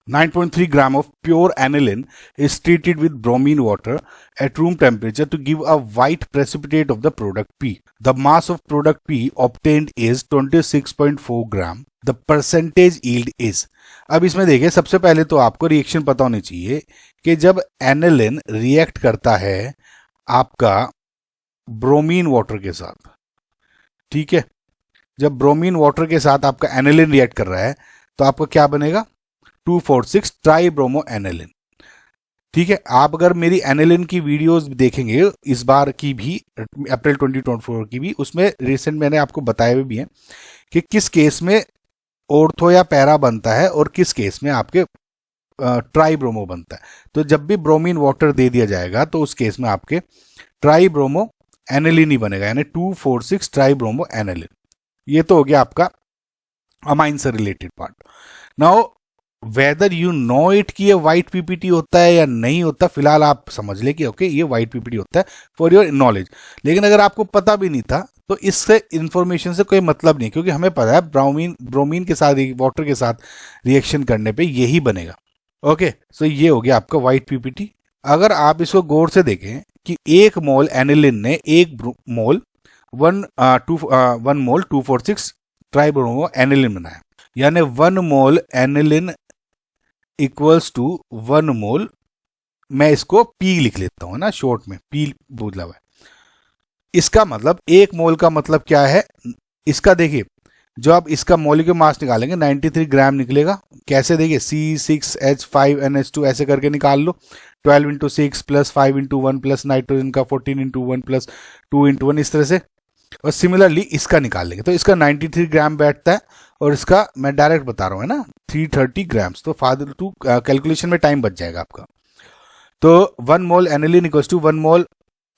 9.3 gram of pure aniline is treated with bromine water at room temperature to give a white precipitate of the product P. The mass of product P obtained is 26.4 gram. The percentage yield is. अब इसमें देखिए, सबसे पहले तो आपको reaction पता होनी चाहिए कि जब एनिलिन रिएक्ट करता है आपका ब्रोमीन वाटर के साथ, ठीक है, जब ब्रोमीन वाटर के साथ आपका एनिलिन रिएक्ट कर रहा है तो आपका क्या बनेगा, 2,4,6 ट्राई ब्रोमो एनिलिन। ठीक है, आप अगर मेरी एनिलिन की वीडियोस देखेंगे इस बार की भी, अप्रैल 2024 की भी, उसमें रिसेंट मैंने आपको बताए हुए भी हैं कि किस केस में ऑर्थो या पैरा बनता है और किस केस में आपके ट्राई ब्रोमो बनता है। तो जब भी ब्रोमीन वाटर दे दिया जाएगा तो उस केस में आपके ट्राई ब्रोमो एनिलिन ही बनेगा, यानी 2,4,6 ट्राई ब्रोमो एनिलिन। ये तो हो गया आपका अमाइन से related part. Now whether you know it कि ये व्हाइट पीपीटी होता है या नहीं होता, फिलहाल आप समझ ले कि ओके ये व्हाइट पीपीटी होता है फॉर योर नॉलेज। लेकिन अगर आपको पता भी नहीं था तो इससे इंफॉर्मेशन से कोई मतलब नहीं, क्योंकि हमें पता है ब्रोमीन के साथ, वाटर के साथ रिएक्शन करने पे यही बनेगा। ओके, सो ये हो गया आपका व्हाइट पीपीटी। अगर आप इसको गौर से देखें कि 1 मोल एनिलिन ने 1 मोल 2,4,6 ट्राइब्रोमो एनिलिन बनाया, यानी 1 मोल एनिलिन इक्वल्स टू 1 मोल, मैं इसको पी लिख लेता हूं ना, शॉर्ट में पी बोला हुआ है। इसका मतलब 1 मोल का मतलब क्या है, इसका देखिए, जो आप इसका मॉलिक्यूलर मास निकालेंगे 93 ग्राम निकलेगा। कैसे देखिए, C6H5NH2 ऐसे करके निकाल लो, 12 into 6 plus 5 into 1 plus nitrogen का 14 इंटू 1 प्लस 2 इंटू 1, इस तरह से। और सिमिलरली इसका निकाल लेंगे तो इसका 93 ग्राम बैठता है और इसका मैं डायरेक्ट बता रहा हूँ, है ना, 330 ग्राम्स। तो फादर टू कैलकुलेशन में टाइम बच जाएगा आपका। तो 1 mole aniline equals to 1 mole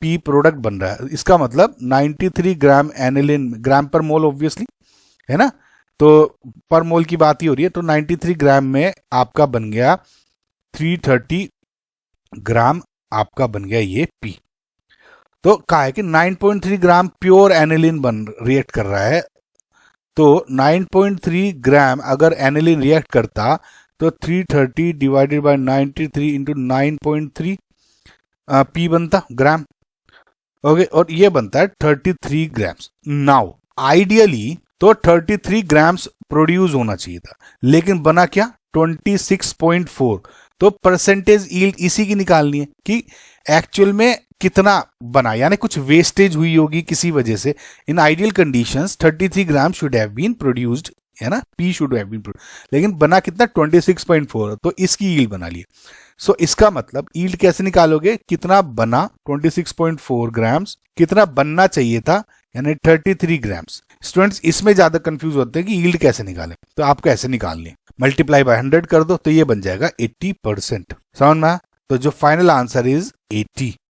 P product बन रहा है। इसका मतलब 93 ग्राम एनिलिन, ग्राम पर मोल ऑब्वियसली, है ना, तो पर मोल की बात ही हो रही है। तो 93 ग्राम में आपका बन गया 330 ग्राम, आपका बन गया ये पी। तो कहा है कि 9.3 ग्राम प्योर एनिलिन रिएक्ट कर रहा है। तो 9.3 ग्राम अगर एनिलिन रिएक्ट करता तो 330 डिवाइडेड बाय 93 इंटू 9.3 पी बनता ग्राम। ओके, और ये बनता है 33 ग्राम्स। नाउ आइडियली तो 33 ग्राम्स प्रोड्यूस होना चाहिए था, लेकिन बना क्या, 26.4। तो परसेंटेज यील्ड इसी की निकालनी है कि एक्चुअल में कितना बना, यानी कुछ वेस्टेज हुई होगी किसी वजह से। In ideal conditions 33 gram should have been produced, है ना, P should have been produced, लेकिन बना कितना, 26.4। तो इसकी यील्ड बना ली। सो इसका मतलब यील्ड कैसे निकालोगे, कितना बना 26.4 ग्राम्स, कितना बनना चाहिए था, यानी 33 ग्राम्स। स्टूडेंट्स इसमें ज्यादा कंफ्यूज होते हैं कि यील्ड कैसे निकालें, तो आपको ऐसे निकालनी है, मल्टीप्लाई बाय 100 कर दो तो ये बन जाएगा 80%। समझ में? तो जो फाइनल आंसर इज 80।